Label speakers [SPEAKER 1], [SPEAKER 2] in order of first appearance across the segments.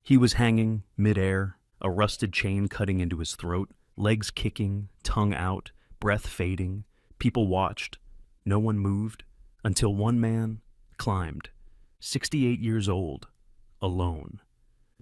[SPEAKER 1] He was hanging midair, a rusted chain cutting into his throat, legs kicking, tongue out, breath fading. People watched. No one moved, until one man climbed, 68 years old, alone.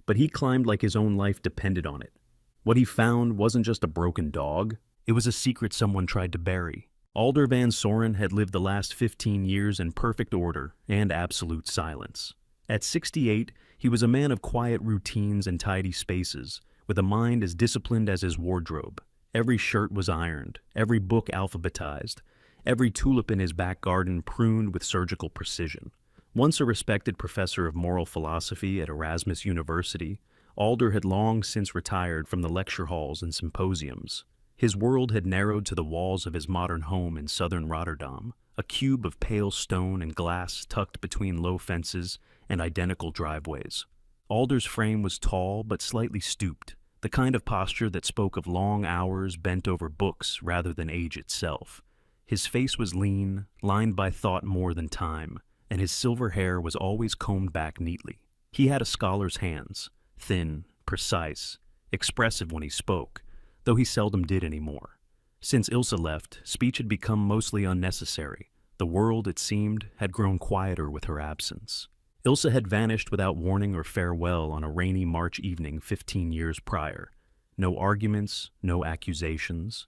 [SPEAKER 1] But he climbed like his own life depended on it. What he found wasn't just a broken dog, it was a secret someone tried to bury. Alder Van Soren had lived the last 15 years in perfect order and absolute silence. At 68, he was a man of quiet routines and tidy spaces, with a mind as disciplined as his wardrobe. Every shirt was ironed, every book alphabetized, every tulip in his back garden pruned with surgical precision. Once a respected professor of moral philosophy at Erasmus University, Alder had long since retired from the lecture halls and symposiums. His world had narrowed to the walls of his modern home in southern Rotterdam, a cube of pale stone and glass tucked between low fences and identical driveways. Alder's frame was tall but slightly stooped, the kind of posture that spoke of long hours bent over books rather than age itself. His face was lean, lined by thought more than time, and his silver hair was always combed back neatly. He had a scholar's hands, thin, precise, expressive when he spoke, though he seldom did anymore. Since Ilse left, speech had become mostly unnecessary. The world, it seemed, had grown quieter with her absence. Ilse had vanished without warning or farewell on a rainy March evening 15 years prior. No arguments, no accusations,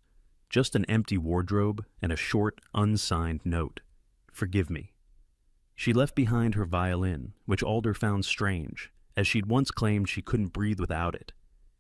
[SPEAKER 1] just an empty wardrobe and a short, unsigned note. "Forgive me." She left behind her violin, which Alder found strange, as she'd once claimed she couldn't breathe without it.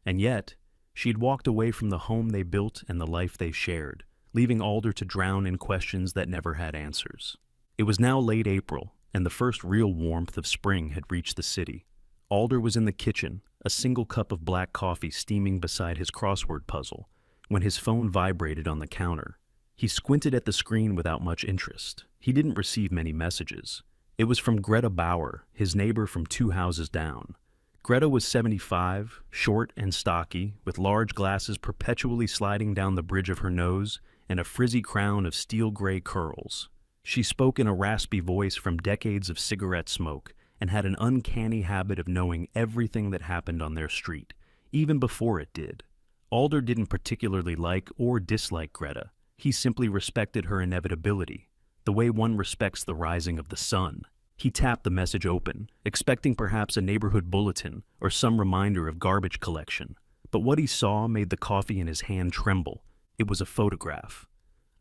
[SPEAKER 1] And yet, she'd walked away from the home they built and the life they shared, leaving Alder to drown in questions that never had answers. It was now late April, and the first real warmth of spring had reached the city. Alder was in the kitchen, a single cup of black coffee steaming beside his crossword puzzle, when his phone vibrated on the counter. He squinted at the screen without much interest. He didn't receive many messages. It was from Greta Bauer, his neighbor from 2 houses down. Greta was 75, short and stocky, with large glasses perpetually sliding down the bridge of her nose and a frizzy crown of steel-gray curls. She spoke in a raspy voice from decades of cigarette smoke and had an uncanny habit of knowing everything that happened on their street, even before it did. Alder didn't particularly like or dislike Greta. He simply respected her inevitability, the way one respects the rising of the sun. He tapped the message open, expecting perhaps a neighborhood bulletin or some reminder of garbage collection. But what he saw made the coffee in his hand tremble. It was a photograph.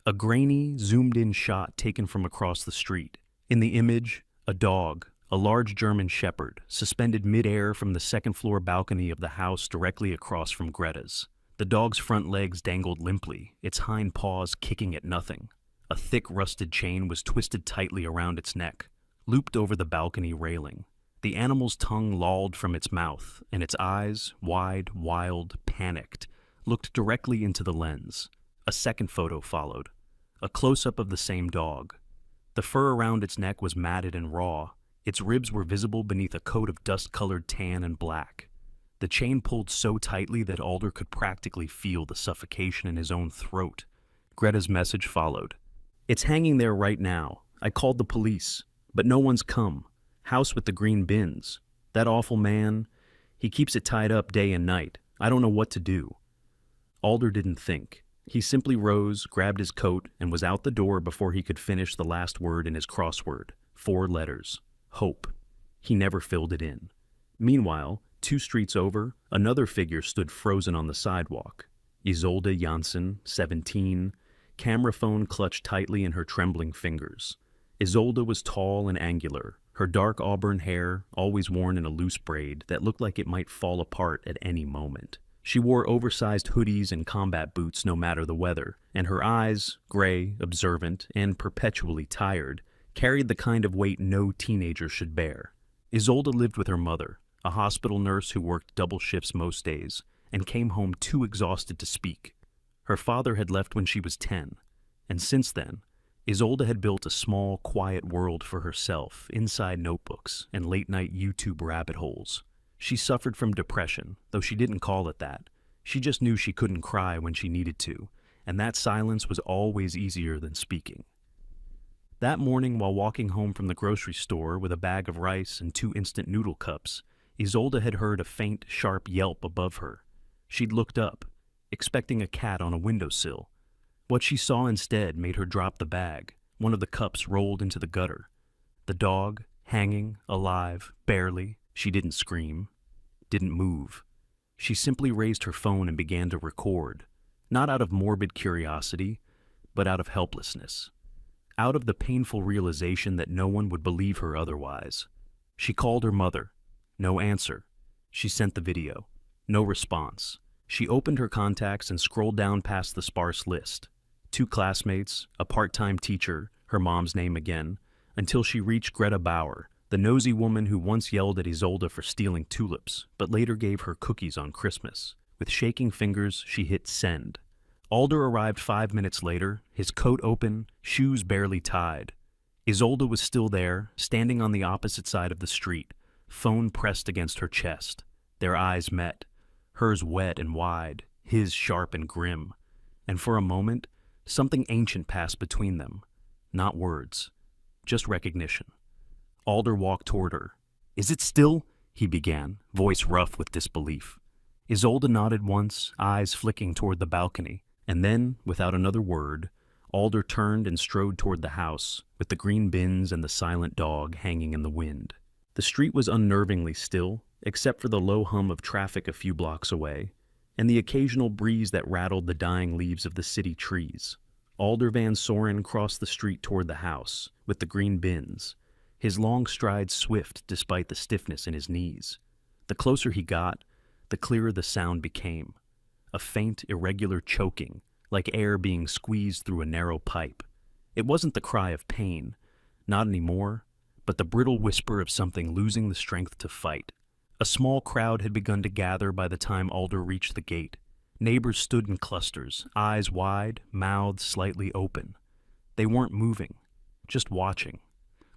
[SPEAKER 1] A grainy, zoomed-in shot taken from across the street. In the image, a dog, a large German shepherd, suspended mid-air from the second-floor balcony of the house directly across from Greta's. The dog's front legs dangled limply, its hind paws kicking at nothing. A thick, rusted chain was twisted tightly around its neck, looped over the balcony railing. The animal's tongue lolled from its mouth, and its eyes, wide, wild, panicked, looked directly into the lens. A second photo followed, a close-up of the same dog. The fur around its neck was matted and raw. Its ribs were visible beneath a coat of dust-colored tan and black. The chain pulled so tightly that Alder could practically feel the suffocation in his own throat. Greta's message followed. "It's hanging there right now. I called the police, but no one's come. House with the green bins. That awful man, he keeps it tied up day and night. I don't know what to do." Alder didn't think. He simply rose, grabbed his coat, and was out the door before he could finish the last word in his crossword. 4 letters. Hope. He never filled it in. Meanwhile, 2 streets over, another figure stood frozen on the sidewalk. Isolde Janssen, 17, camera phone clutched tightly in her trembling fingers. Isolde was tall and angular, her dark auburn hair always worn in a loose braid that looked like it might fall apart at any moment. She wore oversized hoodies and combat boots no matter the weather, and her eyes, gray, observant, and perpetually tired, carried the kind of weight no teenager should bear. Isolde lived with her mother, a hospital nurse who worked double shifts most days, and came home too exhausted to speak. Her father had left when she was 10, and since then, Isolde had built a small, quiet world for herself inside notebooks and late-night YouTube rabbit holes. She suffered from depression, though she didn't call it that. She just knew she couldn't cry when she needed to, and that silence was always easier than speaking. That morning, while walking home from the grocery store with a bag of rice and 2 instant noodle cups, Isolde had heard a faint, sharp yelp above her. She'd looked up, expecting a cat on a windowsill. What she saw instead made her drop the bag. One of the cups rolled into the gutter. The dog, hanging, alive, barely. She didn't scream, didn't move. She simply raised her phone and began to record, not out of morbid curiosity, but out of helplessness, out of the painful realization that no one would believe her otherwise. She called her mother. No answer. She sent the video. No response. She opened her contacts and scrolled down past the sparse list. 2 classmates, a part-time teacher, her mom's name again, until she reached Greta Bauer, the nosy woman who once yelled at Isolde for stealing tulips, but later gave her cookies on Christmas. With shaking fingers, she hit send. Alder arrived 5 minutes later, his coat open, shoes barely tied. Isolde was still there, standing on the opposite side of the street, phone pressed against her chest. Their eyes met, hers wet and wide, his sharp and grim. And for a moment, something ancient passed between them. Not words, just recognition. Alder walked toward her. "Is it still?" he began, voice rough with disbelief. Isolde nodded once, eyes flicking toward the balcony, and then, without another word, Alder turned and strode toward the house, with the green bins and the silent dog hanging in the wind. The street was unnervingly still, except for the low hum of traffic a few blocks away, and the occasional breeze that rattled the dying leaves of the city trees. Alder Van Soren crossed the street toward the house, with the green bins, his long strides swift despite the stiffness in his knees. The closer he got, the clearer the sound became. A faint, irregular choking, like air being squeezed through a narrow pipe. It wasn't the cry of pain, not anymore, but the brittle whisper of something losing the strength to fight. A small crowd had begun to gather by the time Alder reached the gate. Neighbors stood in clusters, eyes wide, mouths slightly open. They weren't moving, just watching,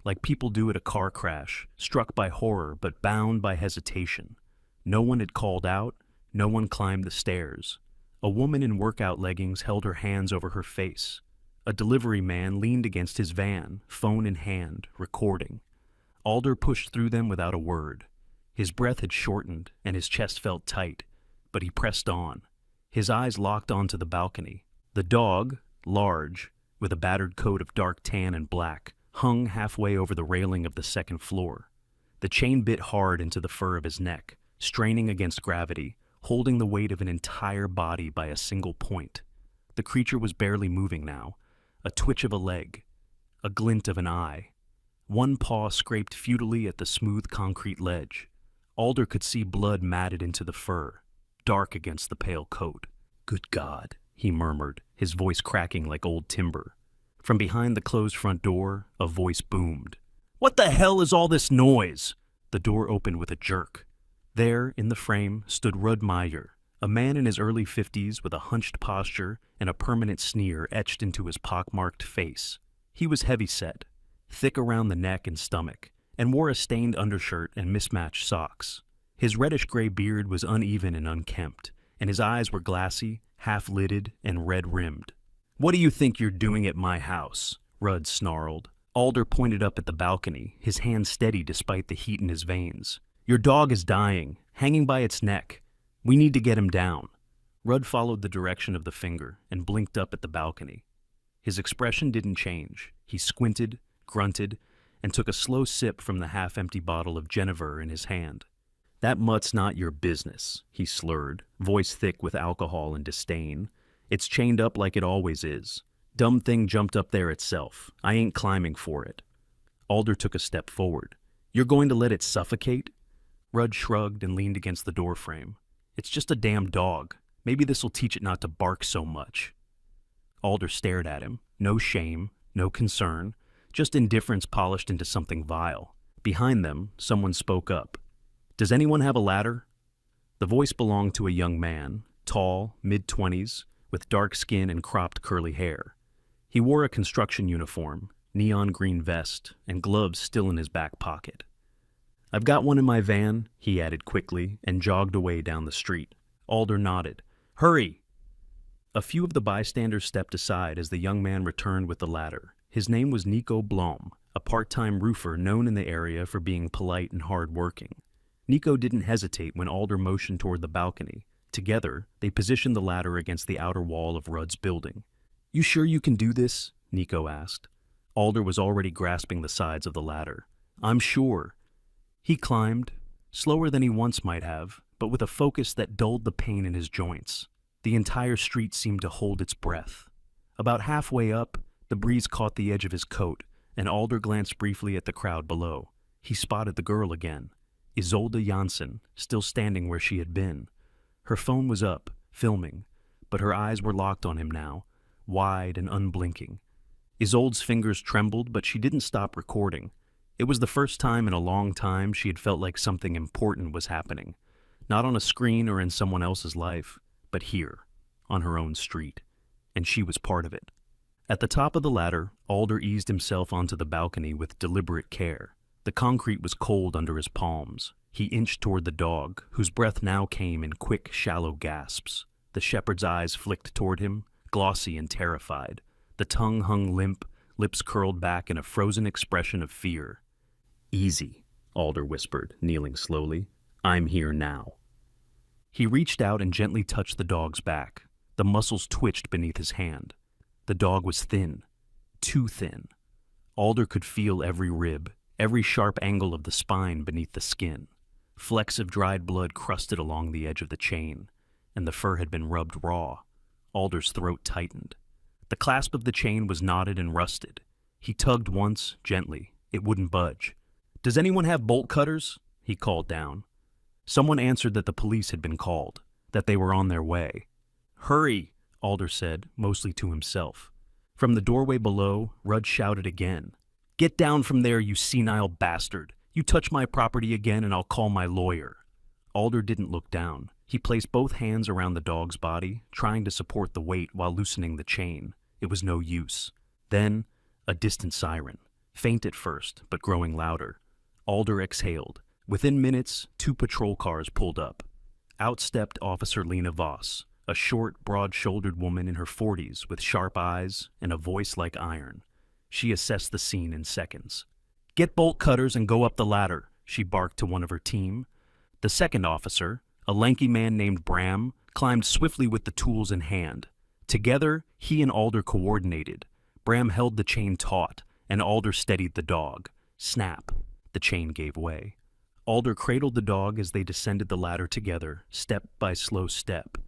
[SPEAKER 1] like people do at a car crash, struck by horror but bound by hesitation. No one had called out, no one climbed the stairs. A woman in workout leggings held her hands over her face. A delivery man leaned against his van, phone in hand, recording. Alder pushed through them without a word. His breath had shortened and his chest felt tight, but he pressed on. His eyes locked onto the balcony. The dog, large, with a battered coat of dark tan and black, hung halfway over the railing of the second floor. The chain bit hard into the fur of his neck, straining against gravity, holding the weight of an entire body by a single point. The creature was barely moving now, a twitch of a leg, a glint of an eye. One paw scraped futilely at the smooth concrete ledge. Alder could see blood matted into the fur, dark against the pale coat. "Good God," he murmured, his voice cracking like old timber. From behind the closed front door, a voice boomed. "What the hell is all this noise?" The door opened with a jerk. There, in the frame, stood Rudd Meyer, a man in his early 50s with a hunched posture and a permanent sneer etched into his pockmarked face. He was heavy-set, thick around the neck and stomach, and wore a stained undershirt and mismatched socks. His reddish-gray beard was uneven and unkempt, and his eyes were glassy, half-lidded, and red-rimmed. "What do you think you're doing at my house?" Rudd snarled. Alder pointed up at the balcony, his hand steady despite the heat in his veins. "Your dog is dying, hanging by its neck. We need to get him down." Rudd followed the direction of the finger and blinked up at the balcony. His expression didn't change. He squinted, grunted, and took a slow sip from the half-empty bottle of Genever in his hand. "That mutt's not your business," he slurred, voice thick with alcohol and disdain. "It's chained up like it always is. Dumb thing jumped up there itself. I ain't climbing for it." Alder took a step forward. "You're going to let it suffocate?" Rudd shrugged and leaned against the doorframe. "It's just a damn dog. Maybe this'll teach it not to bark so much." Alder stared at him. No shame, no concern, just indifference polished into something vile. Behind them, someone spoke up. "Does anyone have a ladder?" The voice belonged to a young man, tall, mid-20s, with dark skin and cropped curly hair. He wore a construction uniform, neon green vest, and gloves still in his back pocket. "I've got one in my van," he added quickly, and jogged away down the street. Alder nodded. "Hurry!" A few of the bystanders stepped aside as the young man returned with the ladder. His name was Nico Blom, a part-time roofer known in the area for being polite and hard-working. Nico didn't hesitate when Alder motioned toward the balcony. Together, they positioned the ladder against the outer wall of Rudd's building. "You sure you can do this?" Nico asked. Alder was already grasping the sides of the ladder. "I'm sure." He climbed, slower than he once might have, but with a focus that dulled the pain in his joints. The entire street seemed to hold its breath. About halfway up, the breeze caught the edge of his coat, and Alder glanced briefly at the crowd below. He spotted the girl again, Isolde Janssen, still standing where she had been. Her phone was up, filming, but her eyes were locked on him now, wide and unblinking. Isolde's fingers trembled, but she didn't stop recording. It was the first time in a long time she had felt like something important was happening, not on a screen or in someone else's life, but here, on her own street, and she was part of it. At the top of the ladder, Alder eased himself onto the balcony with deliberate care. The concrete was cold under his palms. He inched toward the dog, whose breath now came in quick, shallow gasps. The shepherd's eyes flicked toward him, glossy and terrified. The tongue hung limp, lips curled back in a frozen expression of fear. "Easy," Alder whispered, kneeling slowly. "I'm here now." He reached out and gently touched the dog's back. The muscles twitched beneath his hand. The dog was thin, too thin. Alder could feel every rib, every sharp angle of the spine beneath the skin. Flecks of dried blood crusted along the edge of the chain, and the fur had been rubbed raw. Alder's throat tightened. The clasp of the chain was knotted and rusted. He tugged once, gently. It wouldn't budge. "Does anyone have bolt cutters?" he called down. Someone answered that the police had been called, that they were on their way. "Hurry," Alder said, mostly to himself. From the doorway below, Rudd shouted again. "Get down from there, you senile bastard. You touch my property again and I'll call my lawyer." Alder didn't look down. He placed both hands around the dog's body, trying to support the weight while loosening the chain. It was no use. Then, a distant siren. Faint at first, but growing louder. Alder exhaled. Within minutes, 2 patrol cars pulled up. Out stepped Officer Lena Voss, a short, broad-shouldered woman in her 40s with sharp eyes and a voice like iron. She assessed the scene in seconds. "Get bolt cutters and go up the ladder," she barked to one of her team. The second officer, a lanky man named Bram, climbed swiftly with the tools in hand. Together, he and Alder coordinated. Bram held the chain taut, and Alder steadied the dog. Snap. The chain gave way. Alder cradled the dog as they descended the ladder together, step by slow step.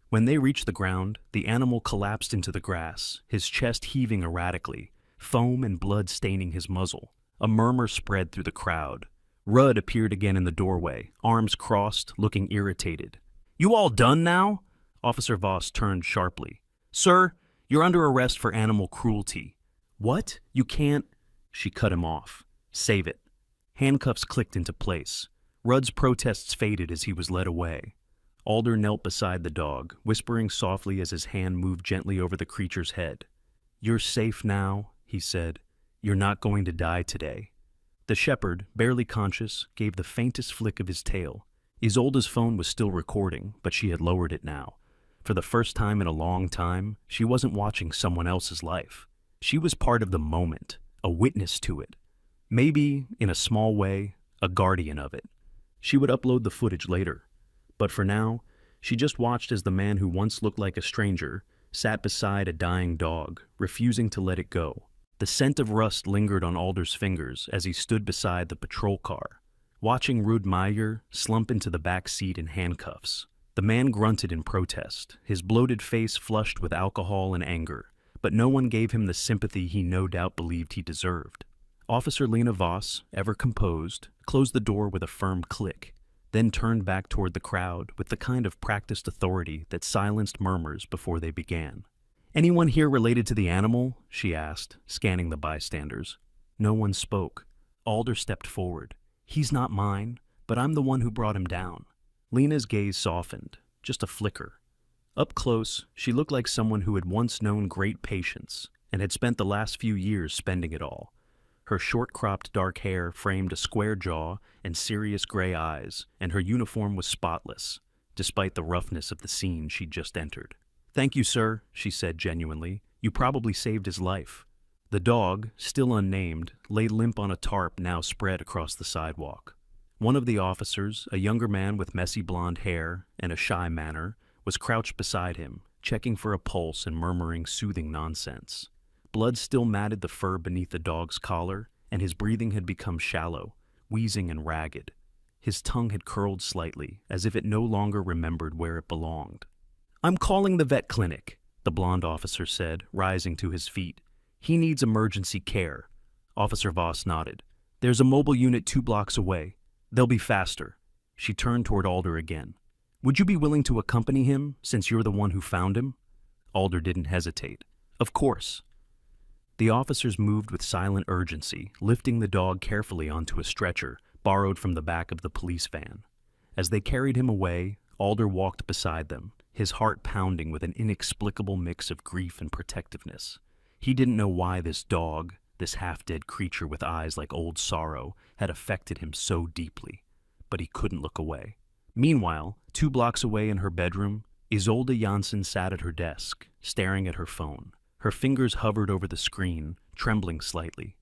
[SPEAKER 1] When they reached the ground, the animal collapsed into the grass, his chest heaving erratically, foam and blood staining his muzzle. A murmur spread through the crowd. Rudd appeared again in the doorway, arms crossed, looking irritated. "You all done now?" Officer Voss turned sharply. "Sir, you're under arrest for animal cruelty." "What? You can't—" She cut him off. "Save it." Handcuffs clicked into place. Rudd's protests faded as he was led away. Alder knelt beside the dog, whispering softly as his hand moved gently over the creature's head. "You're safe now," he said. "You're not going to die today." The shepherd, barely conscious, gave the faintest flick of his tail. Isolde's phone was still recording, but she had lowered it now. For the first time in a long time, she wasn't watching someone else's life. She was part of the moment, a witness to it. Maybe, in a small way, a guardian of it. She would upload the footage later. But for now, she just watched as the man who once looked like a stranger sat beside a dying dog, refusing to let it go. The scent of rust lingered on Alder's fingers as he stood beside the patrol car, watching Ruud Meijer slump into the back seat in handcuffs. The man grunted in protest, his bloated face flushed with alcohol and anger, but no one gave him the sympathy he no doubt believed he deserved. Officer Lena Voss, ever composed, closed the door with a firm click, then turned back toward the crowd with the kind of practiced authority that silenced murmurs before they began. "Anyone here related to the animal?" she asked, scanning the bystanders. No one spoke. Alder stepped forward. "He's not mine, but I'm the one who brought him down." Lena's gaze softened, just a flicker. Up close, she looked like someone who had once known great patience and had spent the last few years spending it all. Her short-cropped dark hair framed a square jaw and serious gray eyes, and her uniform was spotless, despite the roughness of the scene she'd just entered. "Thank you, sir," she said genuinely. "You probably saved his life." The dog, still unnamed, lay limp on a tarp now spread across the sidewalk. One of the officers, a younger man with messy blonde hair and a shy manner, was crouched beside him, checking for a pulse and murmuring soothing nonsense. Blood still matted the fur beneath the dog's collar, and his breathing had become shallow, wheezing and ragged. His tongue had curled slightly, as if it no longer remembered where it belonged. "I'm calling the vet clinic," the blonde officer said, rising to his feet. "He needs emergency care." Officer Voss nodded. "There's a mobile unit 2 blocks away. They'll be faster." She turned toward Alder again. "Would you be willing to accompany him, since you're the one who found him?" Alder didn't hesitate. "Of course." The officers moved with silent urgency, lifting the dog carefully onto a stretcher borrowed from the back of the police van. As they carried him away, Alder walked beside them, his heart pounding with an inexplicable mix of grief and protectiveness. He didn't know why this dog, this half-dead creature with eyes like old sorrow, had affected him so deeply, but he couldn't look away. Meanwhile, 2 blocks away in her bedroom, Isolde Janssen sat at her desk, staring at her phone. Her fingers hovered over the screen, trembling slightly.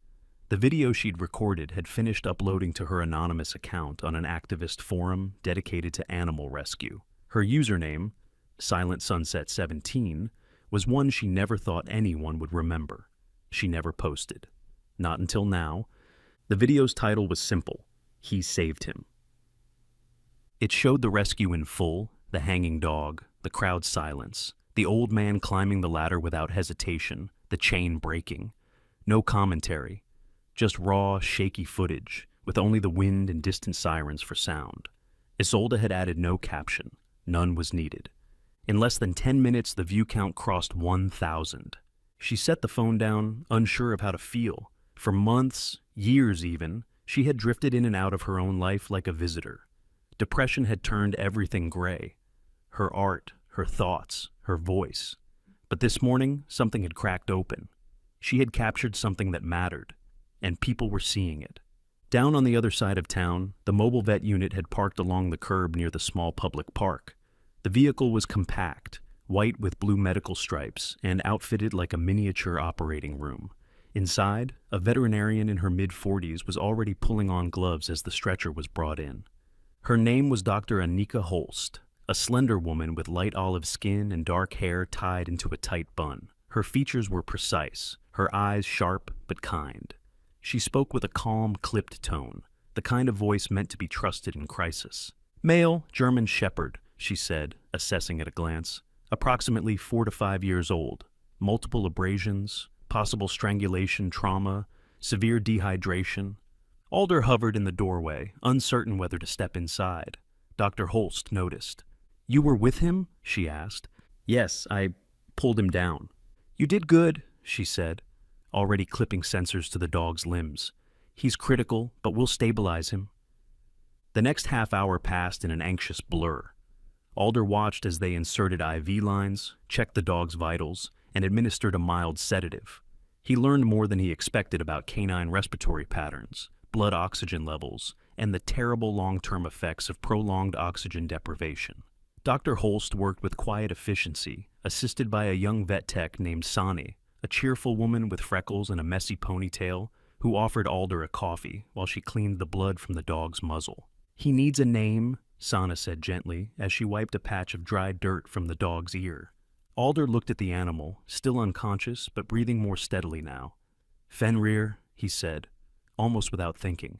[SPEAKER 1] The video she'd recorded had finished uploading to her anonymous account on an activist forum dedicated to animal rescue. Her username, Silent Sunset 17, was one she never thought anyone would remember. She never posted. Not until now. The video's title was simple: "He Saved Him." It showed the rescue in full, the hanging dog, the crowd's silence, the old man climbing the ladder without hesitation, the chain breaking. No commentary, just raw, shaky footage, with only the wind and distant sirens for sound. Isolde had added no caption. None was needed. In less than 10 minutes, the view count crossed 1,000. She set the phone down, unsure of how to feel. For months, years even, she had drifted in and out of her own life like a visitor. Depression had turned everything gray. Her art, her thoughts, her voice. But this morning, something had cracked open. She had captured something that mattered, and people were seeing it. Down on the other side of town, the mobile vet unit had parked along the curb near the small public park. The vehicle was compact, white with blue medical stripes, and outfitted like a miniature operating room. Inside, a veterinarian in her mid-40s was already pulling on gloves as the stretcher was brought in. Her name was Dr. Annika Holst, a slender woman with light olive skin and dark hair tied into a tight bun. Her features were precise, her eyes sharp but kind. She spoke with a calm, clipped tone, the kind of voice meant to be trusted in crisis. "Male, German Shepherd," she said, assessing at a glance. "Approximately 4 to 5 years old. Multiple abrasions, possible strangulation trauma, severe dehydration." Alder hovered in the doorway, uncertain whether to step inside. Dr. Holst noticed. "You were with him?" she asked. "Yes, I pulled him down." "You did good," she said, already clipping sensors to the dog's limbs. "He's critical, but we'll stabilize him." The next half hour passed in an anxious blur. Alder watched as they inserted IV lines, checked the dog's vitals, and administered a mild sedative. He learned more than he expected about canine respiratory patterns, blood oxygen levels, and the terrible long-term effects of prolonged oxygen deprivation. Dr. Holst worked with quiet efficiency, assisted by a young vet tech named Sani, a cheerful woman with freckles and a messy ponytail, who offered Alder a coffee while she cleaned the blood from the dog's muzzle. "He needs a name," Sana said gently, as she wiped a patch of dry dirt from the dog's ear. Alder looked at the animal, still unconscious but breathing more steadily now. "Fenrir," he said, almost without thinking.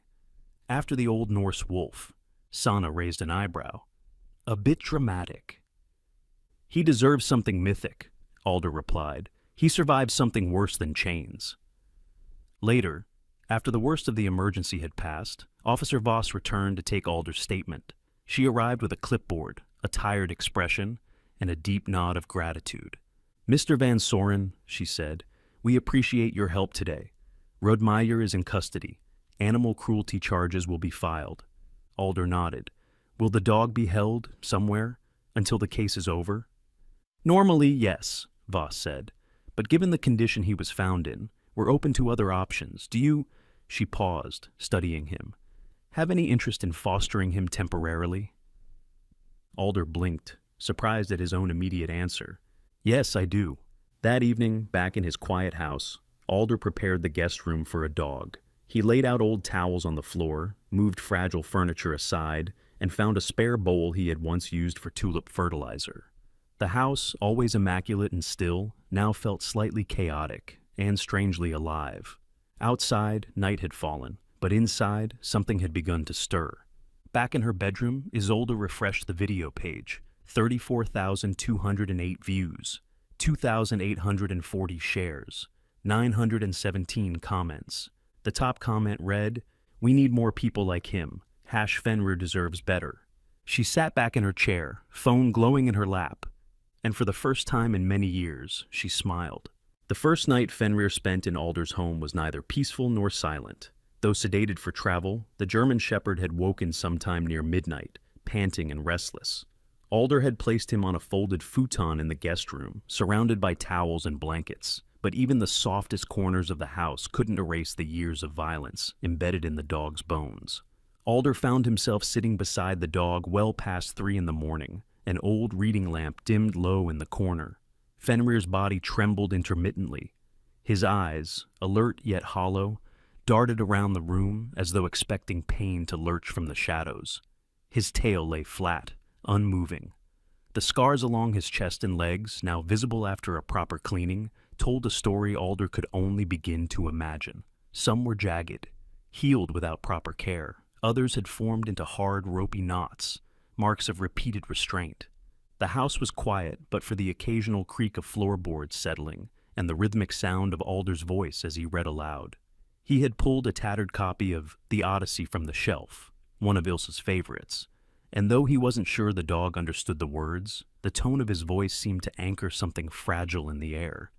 [SPEAKER 1] "After the Old Norse wolf." Sana raised an eyebrow. "A bit dramatic." "He deserves something mythic," Alder replied. "He survived something worse than chains." Later, after the worst of the emergency had passed, Officer Voss returned to take Alder's statement. She arrived with a clipboard, a tired expression, and a deep nod of gratitude. "Mr. Van Soren," she said, "we appreciate your help today. Rodmeyer is in custody. Animal cruelty charges will be filed." Alder nodded. "Will the dog be held somewhere until the case is over?" "Normally, yes," Voss said. "But given the condition he was found in, we're open to other options. Do you—" She paused, studying him. "Have any interest in fostering him temporarily?" Alder blinked, surprised at his own immediate answer. "Yes, I do." That evening, back in his quiet house, Alder prepared the guest room for a dog. He laid out old towels on the floor, moved fragile furniture aside, and found a spare bowl he had once used for tulip fertilizer. The house, always immaculate and still, now felt slightly chaotic and strangely alive. Outside, night had fallen, but inside, something had begun to stir. Back in her bedroom, Isolde refreshed the video page. 34,208 views, 2,840 shares, 917 comments. The top comment read, "We need more people like him. Fenrir deserves better." She sat back in her chair, phone glowing in her lap, and for the first time in many years, she smiled. The first night Fenrir spent in Alder's home was neither peaceful nor silent. Though sedated for travel, the German Shepherd had woken sometime near midnight, panting and restless. Alder had placed him on a folded futon in the guest room, surrounded by towels and blankets, but even the softest corners of the house couldn't erase the years of violence embedded in the dog's bones. Alder found himself sitting beside the dog well past 3 in the morning, an old reading lamp dimmed low in the corner. Fenrir's body trembled intermittently. His eyes, alert yet hollow, darted around the room as though expecting pain to lurch from the shadows. His tail lay flat, unmoving. The scars along his chest and legs, now visible after a proper cleaning, told a story Alder could only begin to imagine. Some were jagged, healed without proper care. Others had formed into hard, ropey knots, marks of repeated restraint. The house was quiet, but for the occasional creak of floorboards settling and the rhythmic sound of Alder's voice as he read aloud. He had pulled a tattered copy of The Odyssey from the shelf, one of Ilse's favorites, and though he wasn't sure the dog understood the words, the tone of his voice seemed to anchor something fragile in the air.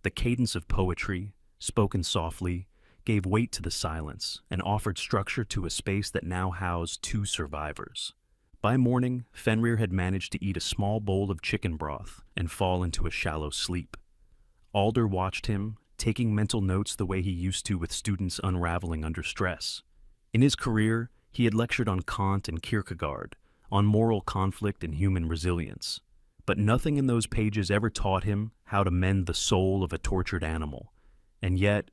[SPEAKER 1] The cadence of poetry, spoken softly, gave weight to the silence and offered structure to a space that now housed 2 survivors. By morning, Fenrir had managed to eat a small bowl of chicken broth and fall into a shallow sleep. Alder watched him, taking mental notes the way he used to with students unraveling under stress. In his career, he had lectured on Kant and Kierkegaard, on moral conflict and human resilience. But nothing in those pages ever taught him how to mend the soul of a tortured animal. And yet,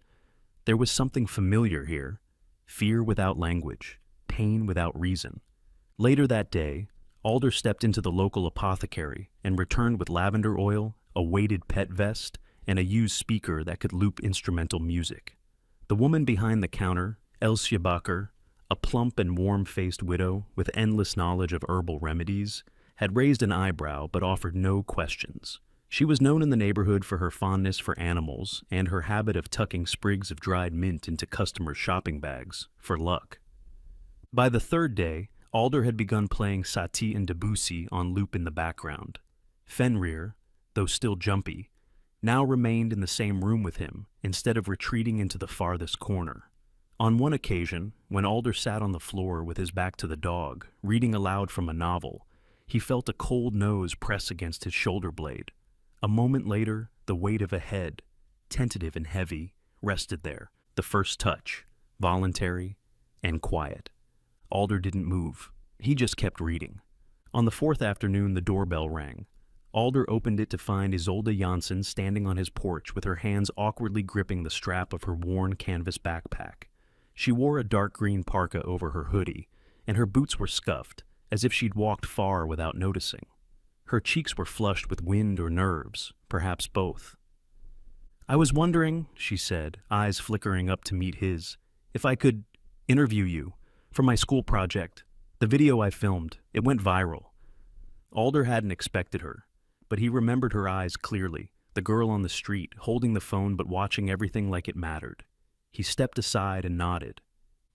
[SPEAKER 1] there was something familiar here. Fear without language, pain without reason. Later that day, Alder stepped into the local apothecary and returned with lavender oil, a weighted pet vest, and a used speaker that could loop instrumental music. The woman behind the counter, Elsie Bacher, a plump and warm-faced widow with endless knowledge of herbal remedies, had raised an eyebrow but offered no questions. She was known in the neighborhood for her fondness for animals and her habit of tucking sprigs of dried mint into customers' shopping bags, for luck. By the 3rd day, Alder had begun playing Satie and Debussy on loop in the background. Fenrir, though still jumpy, now remained in the same room with him instead of retreating into the farthest corner. On one occasion, when Alder sat on the floor with his back to the dog, reading aloud from a novel, he felt a cold nose press against his shoulder blade. A moment later, the weight of a head, tentative and heavy, rested there, the first touch, voluntary and quiet. Alder didn't move. He just kept reading. On the 4th afternoon, the doorbell rang. Alder opened it to find Isolde Janssen standing on his porch with her hands awkwardly gripping the strap of her worn canvas backpack. She wore a dark green parka over her hoodie, and her boots were scuffed, as if she'd walked far without noticing. Her cheeks were flushed with wind or nerves, perhaps both. "I was wondering," she said, eyes flickering up to meet his, "if I could interview you for my school project. The video I filmed, it went viral." Alder hadn't expected her, but he remembered her eyes clearly, the girl on the street, holding the phone but watching everything like it mattered. He stepped aside and nodded.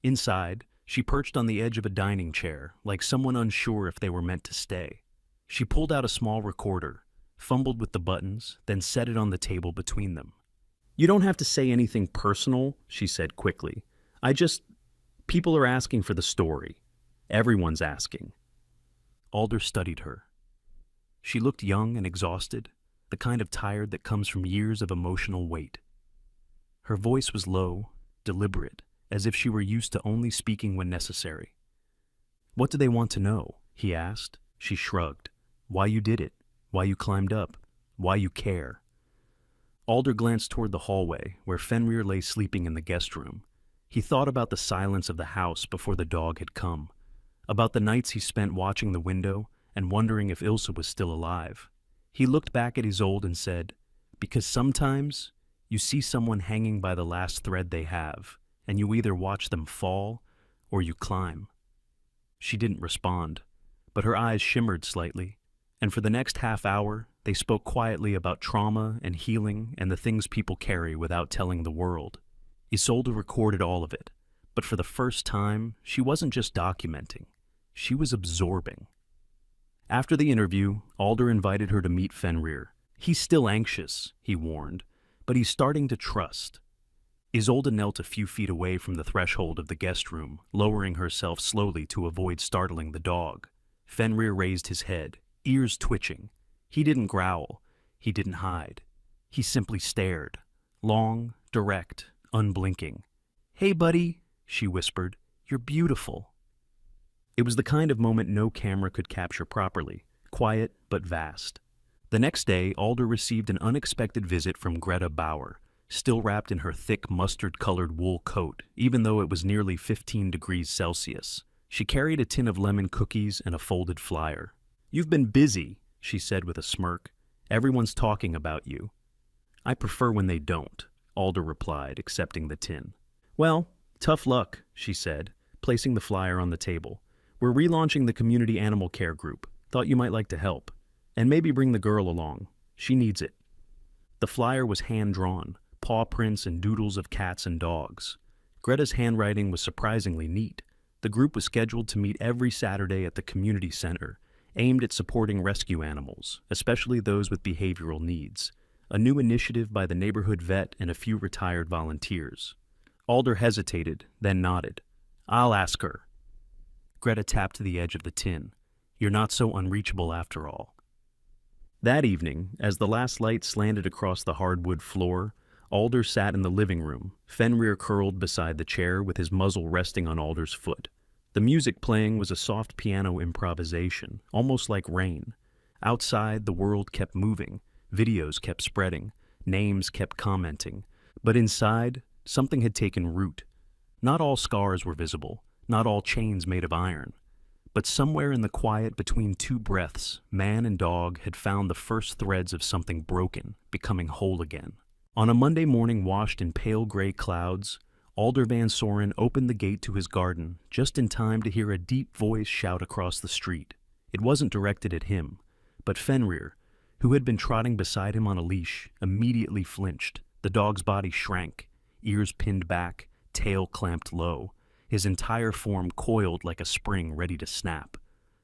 [SPEAKER 1] Inside, she perched on the edge of a dining chair, like someone unsure if they were meant to stay. She pulled out a small recorder, fumbled with the buttons, then set it on the table between them. "You don't have to say anything personal," she said quickly. People are asking for the story. Everyone's asking." Alder studied her. She looked young and exhausted, the kind of tired that comes from years of emotional weight. Her voice was low, deliberate, as if she were used to only speaking when necessary. "What do they want to know?" he asked. She shrugged. "Why you did it, why you climbed up, why you care." Alder glanced toward the hallway, where Fenrir lay sleeping in the guest room. He thought about the silence of the house before the dog had come, about the nights he spent watching the window and wondering if Ilsa was still alive. He looked back at Isolde and said, "Because sometimes you see someone hanging by the last thread they have, and you either watch them fall or you climb." She didn't respond, but her eyes shimmered slightly, and for the next half hour they spoke quietly about trauma and healing and the things people carry without telling the world. Isolde recorded all of it, but for the first time, she wasn't just documenting, she was absorbing. After the interview, Alder invited her to meet Fenrir. "He's still anxious," he warned, "but he's starting to trust." Isolde knelt a few feet away from the threshold of the guest room, lowering herself slowly to avoid startling the dog. Fenrir raised his head, ears twitching. He didn't growl. He didn't hide. He simply stared, long, direct, unblinking. "Hey, buddy," she whispered, "you're beautiful." It was the kind of moment no camera could capture properly, quiet but vast. The next day, Alder received an unexpected visit from Greta Bauer, still wrapped in her thick mustard-colored wool coat, even though it was nearly 15 degrees Celsius. She carried a tin of lemon cookies and a folded flyer. "You've been busy," she said with a smirk. "Everyone's talking about you." "I prefer when they don't," Alder replied, accepting the tin. "Well, tough luck," she said, placing the flyer on the table. "We're relaunching the community animal care group. Thought you might like to help. And maybe bring the girl along. She needs it." The flyer was hand-drawn, paw prints and doodles of cats and dogs. Greta's handwriting was surprisingly neat. The group was scheduled to meet every Saturday at the community center, aimed at supporting rescue animals, especially those with behavioral needs, a new initiative by the neighborhood vet and a few retired volunteers. Alder hesitated, then nodded. "I'll ask her." Greta tapped the edge of the tin. "You're not so unreachable after all." That evening, as the last light slanted across the hardwood floor, Alder sat in the living room, Fenrir curled beside the chair with his muzzle resting on Alder's foot. The music playing was a soft piano improvisation, almost like rain. Outside, the world kept moving, videos kept spreading, names kept commenting. But inside, something had taken root. Not all scars were visible, not all chains made of iron. But somewhere in the quiet between two breaths, man and dog had found the first threads of something broken, becoming whole again. On a Monday morning washed in pale gray clouds, Alder Van Soren opened the gate to his garden just in time to hear a deep voice shout across the street. It wasn't directed at him, but Fenrir, who had been trotting beside him on a leash, immediately flinched. The dog's body shrank, ears pinned back, tail clamped low. His entire form coiled like a spring ready to snap.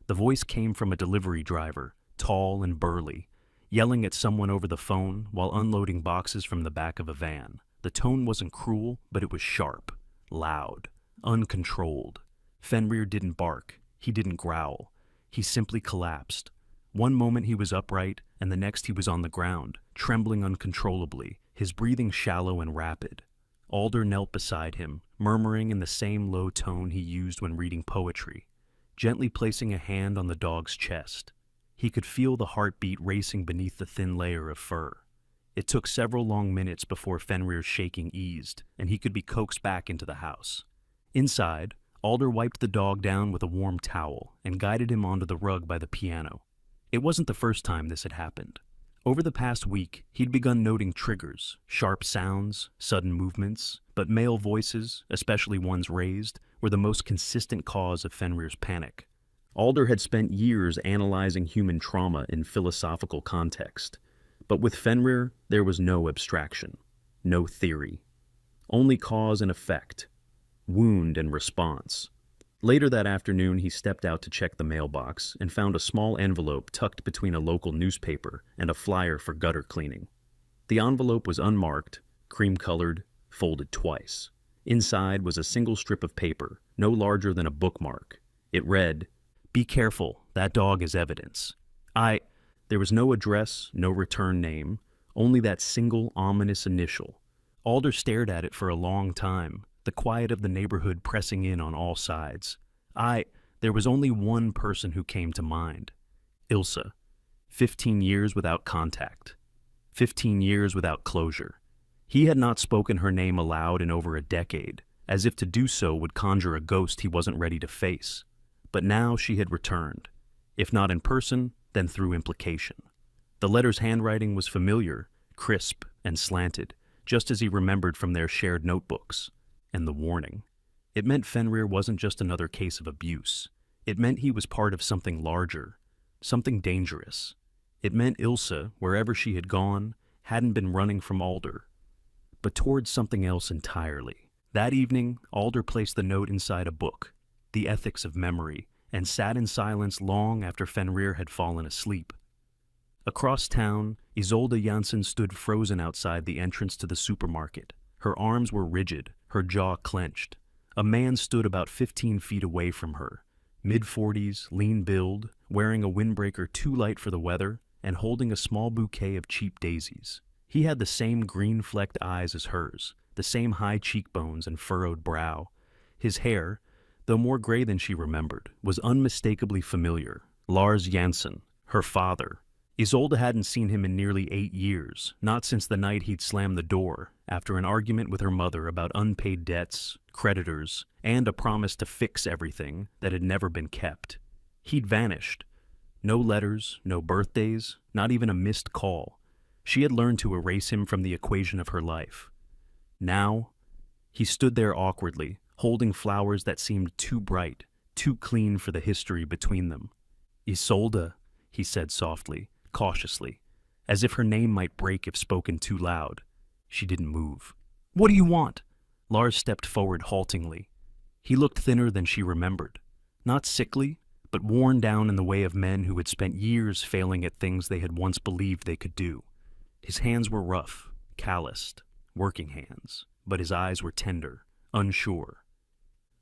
[SPEAKER 1] The voice came from a delivery driver, tall and burly, yelling at someone over the phone while unloading boxes from the back of a van. The tone wasn't cruel, but it was sharp, loud, uncontrolled. Fenrir didn't bark. He didn't growl. He simply collapsed. One moment he was upright, and the next he was on the ground, trembling uncontrollably, his breathing shallow and rapid. Alder knelt beside him, murmuring in the same low tone he used when reading poetry, gently placing a hand on the dog's chest. He could feel the heartbeat racing beneath the thin layer of fur. It took several long minutes before Fenrir's shaking eased, and he could be coaxed back into the house. Inside, Alder wiped the dog down with a warm towel and guided him onto the rug by the piano. It wasn't the first time this had happened. Over the past week, he'd begun noting triggers, sharp sounds, sudden movements, but male voices, especially ones raised, were the most consistent cause of Fenrir's panic. Alder had spent years analyzing human trauma in philosophical context, but with Fenrir, there was no abstraction, no theory. Only cause and effect, wound and response. Later that afternoon, he stepped out to check the mailbox and found a small envelope tucked between a local newspaper and a flyer for gutter cleaning. The envelope was unmarked, cream-colored, folded twice. Inside was a single strip of paper, no larger than a bookmark. It read, "Be careful, that dog is evidence." There was no address, no return name, only that single ominous initial. Alder stared at it for a long time, the quiet of the neighborhood pressing in on all sides. There was only one person who came to mind. Ilsa. 15 years without contact. 15 years without closure. He had not spoken her name aloud in over a decade, as if to do so would conjure a ghost he wasn't ready to face. But now she had returned, if not in person, then through implication. The letter's handwriting was familiar, crisp and slanted, just as he remembered from their shared notebooks. And the warning. It meant Fenrir wasn't just another case of abuse. It meant he was part of something larger, something dangerous. It meant Ilsa, wherever she had gone, hadn't been running from Alder, but towards something else entirely. That evening, Alder placed the note inside a book, The Ethics of Memory, and sat in silence long after Fenrir had fallen asleep. Across town, Isolde Janssen stood frozen outside the entrance to the supermarket. Her arms were rigid, her jaw clenched. A man stood about 15 feet away from her, mid-40s, lean build, wearing a windbreaker too light for the weather, and holding a small bouquet of cheap daisies. He had the same green-flecked eyes as hers, the same high cheekbones and furrowed brow. His hair, though more gray than she remembered, was unmistakably familiar. Lars Janssen, her father. Isolde hadn't seen him in nearly 8 years, not since the night he'd slammed the door after an argument with her mother about unpaid debts, creditors, and a promise to fix everything that had never been kept. He'd vanished. No letters, no birthdays, not even a missed call. She had learned to erase him from the equation of her life. Now, he stood there awkwardly, holding flowers that seemed too bright, too clean for the history between them. Isolde, he said softly, cautiously, as if her name might break if spoken too loud. She didn't move. What do you want? Lars stepped forward haltingly. He looked thinner than she remembered. Not sickly, but worn down in the way of men who had spent years failing at things they had once believed they could do. His hands were rough, calloused, working hands, but his eyes were tender, unsure.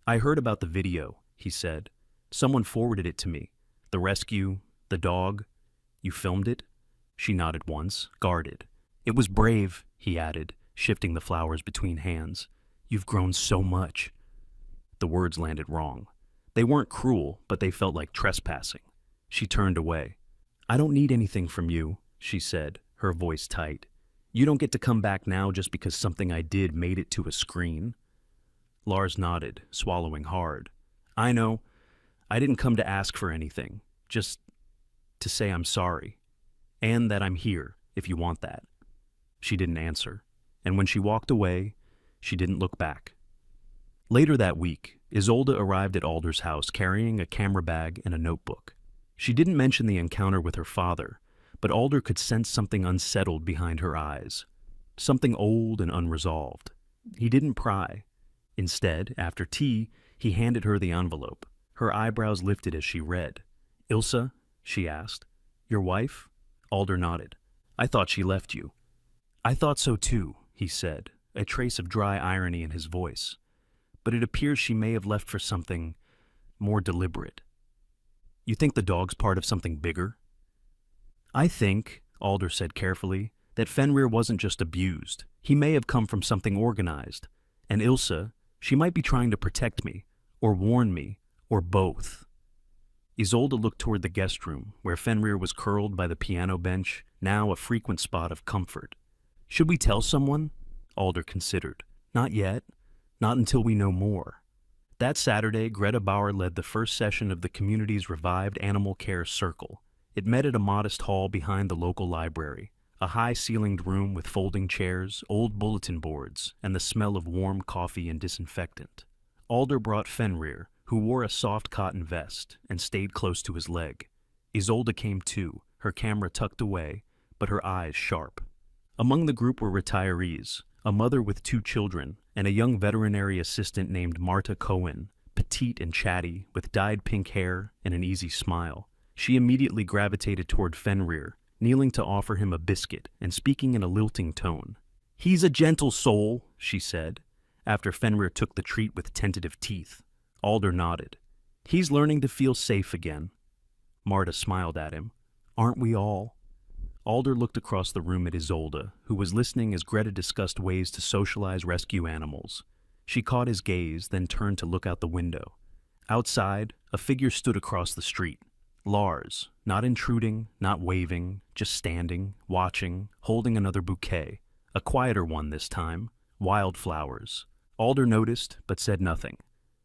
[SPEAKER 1] I heard about the video, he said. Someone forwarded it to me. The rescue, the dog. You filmed it? She nodded once, guarded. It was brave, he added, shifting the flowers between hands. You've grown so much. The words landed wrong. They weren't cruel, but they felt like trespassing. She turned away. I don't need anything from you, she said, her voice tight. You don't get to come back now just because something I did made it to a screen. Lars nodded, swallowing hard. I know. I didn't come to ask for anything. Just to say I'm sorry. And that I'm here, if you want that. She didn't answer. And when she walked away, she didn't look back. Later that week, Isolde arrived at Alder's house carrying a camera bag and a notebook. She didn't mention the encounter with her father, but Alder could sense something unsettled behind her eyes. Something old and unresolved. He didn't pry. Instead, after tea, he handed her the envelope. Her eyebrows lifted as she read. Ilsa? She asked. Your wife? Alder nodded. I thought she left you. I thought so too, he said, a trace of dry irony in his voice. But it appears she may have left for something more deliberate. You think the dog's part of something bigger? I think, Alder said carefully, that Fenrir wasn't just abused. He may have come from something organized. And Ilsa, she might be trying to protect me, or warn me, or both. Isolde looked toward the guest room, where Fenrir was curled by the piano bench, now a frequent spot of comfort. Should we tell someone? Alder considered. Not yet. Not until we know more. That Saturday, Greta Bauer led the first session of the community's revived animal care circle. It met at a modest hall behind the local library, a high-ceilinged room with folding chairs, old bulletin boards, and the smell of warm coffee and disinfectant. Alder brought Fenrir, who wore a soft cotton vest and stayed close to his leg. Isolde came too, her camera tucked away, but her eyes sharp. Among the group were retirees, a mother with 2 children, and a young veterinary assistant named Marta Cohen, petite and chatty, with dyed pink hair and an easy smile. She immediately gravitated toward Fenrir, kneeling to offer him a biscuit and speaking in a lilting tone. He's a gentle soul, she said, after Fenrir took the treat with tentative teeth. Alder nodded. He's learning to feel safe again. Marta smiled at him. Aren't we all? Alder looked across the room at Isolde, who was listening as Greta discussed ways to socialize rescue animals. She caught his gaze, then turned to look out the window. Outside, a figure stood across the street. Lars, not intruding, not waving, just standing, watching, holding another bouquet. A quieter one this time. Wildflowers. Alder noticed, but said nothing.